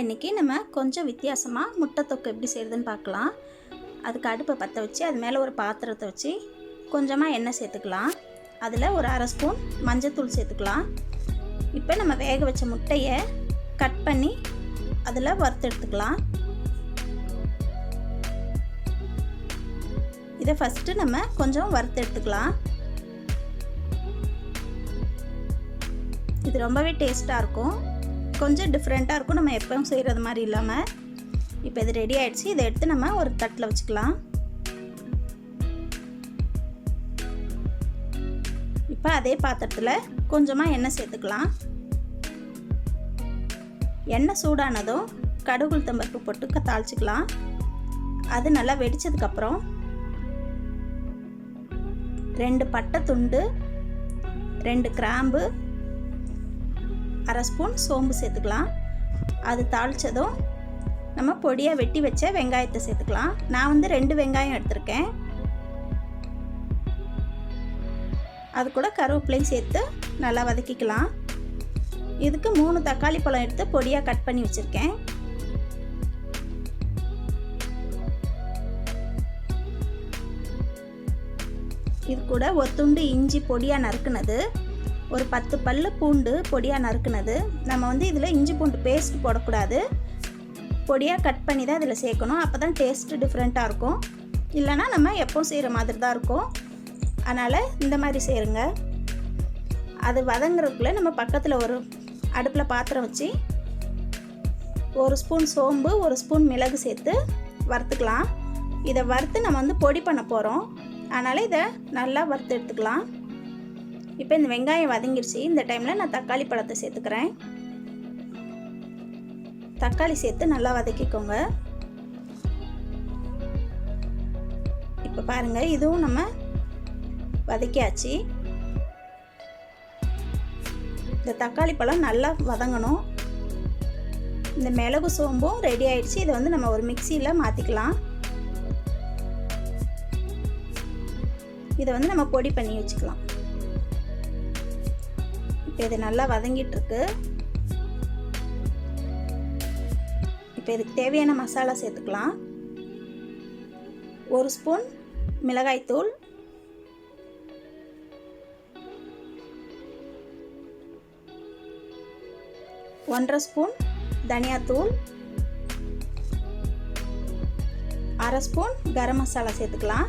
இன்றைக்கி நம்ம கொஞ்சம் வித்தியாசமாக முட்டை தொக்கு எப்படி செய்கிறதுன்னு பார்க்கலாம். அதுக்கு அடுப்பை பற்ற வச்சு அது மேலே ஒரு பாத்திரத்தை வச்சு கொஞ்சமாக எண்ணெய் சேர்த்துக்கலாம். அதில் ஒரு அரை ஸ்பூன் மஞ்சத்தூள் சேர்த்துக்கலாம். இப்போ நம்ம வேக வச்ச முட்டையை கட் பண்ணி அதில் வறுத்து எடுத்துக்கலாம். இதை ஃபஸ்ட்டு நம்ம கொஞ்சம் வறுத்து எடுத்துக்கலாம். இது ரொம்பவே டேஸ்ட்டாக இருக்கும், கொஞ்சம் டிஃப்ரெண்ட்டாக இருக்கும், நம்ம எப்பவும் செய்கிறது மாதிரி இல்லாமல். இப்போ இது ரெடி ஆகிடுச்சு. இதை எடுத்து நம்ம ஒரு தட்டில் வச்சுக்கலாம். இப்போ அதே பாத்திரத்தில் கொஞ்சமாக எண்ணெய் சேர்த்துக்கலாம். எண்ணெய் சூடானதும் கடுகு உளுத்தம்பருப்பு போட்டு தாளிச்சிக்கலாம். அது நல்லா வெடித்ததுக்கப்புறம் 2 பட்டை துண்டு, 2 கிராம்பு, அரை ஸ்பூன் சோம்பு சேர்த்துக்கலாம். அது தாளித்ததும் நம்ம பொடியாக வெட்டி வச்ச வெங்காயத்தை சேர்த்துக்கலாம். நான் வந்து 2 வெங்காயம் எடுத்திருக்கேன். அது கூட கருவேப்பிலையும் சேர்த்து நல்லா வதக்கிக்கலாம். இதுக்கு 3 தக்காளி பழம் எடுத்து பொடியாக கட் பண்ணி வச்சுருக்கேன். இது கூட ஒரு துண்டு இஞ்சி பொடியாக நறுக்குனது, ஒரு 10 பல்லு பூண்டு பொடியாக நறுக்குனது. நம்ம வந்து இதில் இஞ்சி பூண்டு பேஸ்ட் போடக்கூடாது, பொடியாக கட் பண்ணி தான் இதில் சேர்க்கணும். அப்போ தான் டேஸ்ட்டு டிஃப்ரெண்ட்டாக இருக்கும். இல்லைனா நம்ம எப்போவும் செய்கிற மாதிரி தான் இருக்கும். அதனால் இந்த மாதிரி செய்யுங்க. அது வதங்குறதுக்குள்ளே நம்ம பக்கத்தில் ஒரு அடுப்பில் பாத்திரம் வச்சு 1 ஸ்பூன் சோம்பு, 1 ஸ்பூன் மிளகு சேர்த்து வறுத்துக்கலாம். இதை வறுத்து நம்ம வந்து பொடி பண்ண போகிறோம். அதனால் இதை நல்லா வறுத்து எடுத்துக்கலாம். இப்போ இந்த வெங்காயம் வதங்கிடுச்சு. இந்த டைமில் நான் தக்காளி பழத்தை சேர்த்துக்கிறேன். தக்காளி சேர்த்து நல்லா வதக்கிக்கோங்க. இப்போ பாருங்கள், இதுவும் நம்ம வதக்கியாச்சு. இந்த தக்காளி பழம் நல்லா வதங்கணும். இந்த மிளகு சோம்பும் ரெடி ஆயிடுச்சு. இதை வந்து நம்ம ஒரு மிக்சியில் மாற்றிக்கலாம். இதை வந்து நம்ம பொடி பண்ணி வச்சுக்கலாம். இப்போ இது நல்லா வதங்கிட்டுருக்கு. இப்போ இதுக்கு தேவையான மசாலா சேர்த்துக்கலாம். 1 ஸ்பூன் மிளகாய்த்தூள், 1.5 ஸ்பூன் தனியாத்தூள், அரை ஸ்பூன் கரம் மசாலா சேர்த்துக்கலாம்.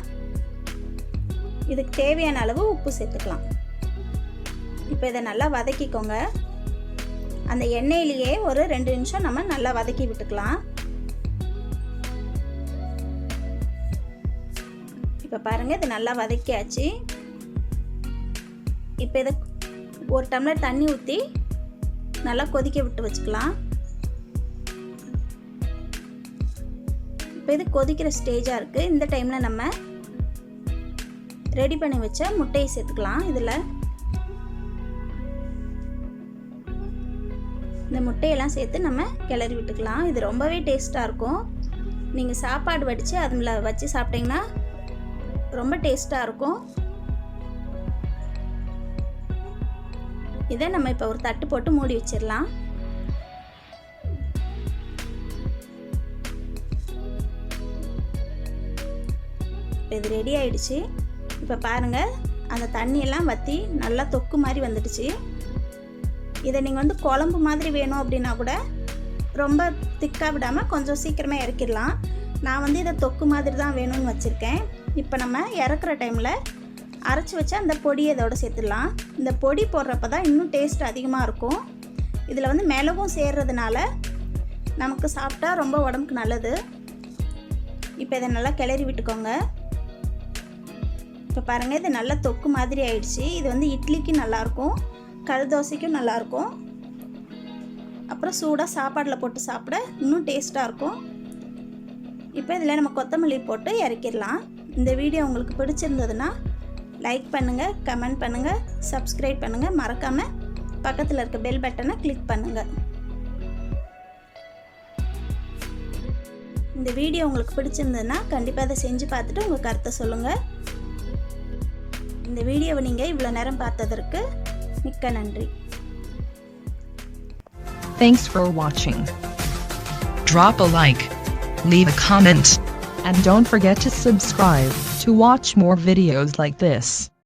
இதுக்கு தேவையான அளவு உப்பு சேர்த்துக்கலாம். இப்போ இதை நல்லா வதக்கிக்கோங்க. அந்த எண்ணெயிலேயே ஒரு 2 நிமிஷம் நம்ம நல்லா வதக்கி விட்டுக்கலாம். இப்போ பாருங்கள், இது நல்லா வதக்கியாச்சு. இப்போ இதை 1 டம்ளர் தண்ணி ஊற்றி நல்லா கொதிக்க விட்டு வச்சுக்கலாம். இப்போ இது கொதிக்கிற ஸ்டேஜாக இருக்குது. இந்த டைமில் நம்ம ரெடி பண்ணி வச்ச முட்டையை சேர்த்துக்கலாம். இதில் இந்த முட்டையெல்லாம் சேர்த்து நம்ம கிளறி விட்டுக்கலாம். இது ரொம்பவே டேஸ்ட்டாக இருக்கும். நீங்கள் சாப்பாடு வடித்து அதில் வச்சு சாப்பிட்டிங்கன்னா ரொம்ப டேஸ்ட்டாக இருக்கும். இதை நம்ம இப்போ ஒரு தட்டு போட்டு மூடி வச்சிடலாம். இது ரெடி ஆயிடுச்சு. இப்போ பாருங்கள், அந்த தண்ணியெல்லாம் வற்றி நல்லா தொக்கு மாதிரி வந்துடுச்சு. இதை நீங்கள் வந்து குழம்பு மாதிரி வேணும் அப்படின்னா கூட ரொம்ப திக்காக விடாமல் கொஞ்சம் சீக்கிரமாக இறக்கிடலாம். நான் வந்து இதை தொக்கு மாதிரி தான் வேணும்னு வச்சுருக்கேன். இப்போ நம்ம இறக்குற டைமில் அரைச்சி வச்சா அந்த பொடியை இதோட சேர்த்துடலாம். இந்த பொடி போடுறப்ப தான் இன்னும் டேஸ்ட் அதிகமாக இருக்கும். இதில் வந்து மிளகும் சேர்றதுனால நமக்கு சாப்பிட்டா ரொம்ப உடம்புக்கு நல்லது. இப்போ இதை நல்லா கிளறி விட்டுக்கோங்க. இப்போ பாருங்கள், இது நல்லா தொக்கு மாதிரி ஆயிடுச்சு. இது வந்து இட்லிக்கு நல்லாயிருக்கும், கல் தோசைக்கும் நல்லாயிருக்கும். அப்புறம் சூடாக சாப்பாடில் போட்டு சாப்பிட இன்னும் டேஸ்ட்டாக இருக்கும். இப்போ இதில் நம்ம கொத்தமல்லி போட்டு இறக்கிடலாம். இந்த வீடியோ உங்களுக்கு பிடிச்சிருந்ததுன்னா லைக் பண்ணுங்கள், கமெண்ட் பண்ணுங்கள், சப்ஸ்கிரைப் பண்ணுங்கள். மறக்காமல் பக்கத்தில் இருக்க பெல் பட்டனை கிளிக் பண்ணுங்கள். இந்த வீடியோ உங்களுக்கு பிடிச்சிருந்ததுன்னா கண்டிப்பாக அதை செஞ்சு பார்த்துட்டு உங்கள் கருத்தை சொல்லுங்கள். இந்த வீடியோவை நீங்கள் இவ்வளோ நேரம் பார்த்ததற்கு மிக்க நன்றி. Thanks for watching. drop a like, leave a comment, and don't forget to subscribe to watch more videos like this.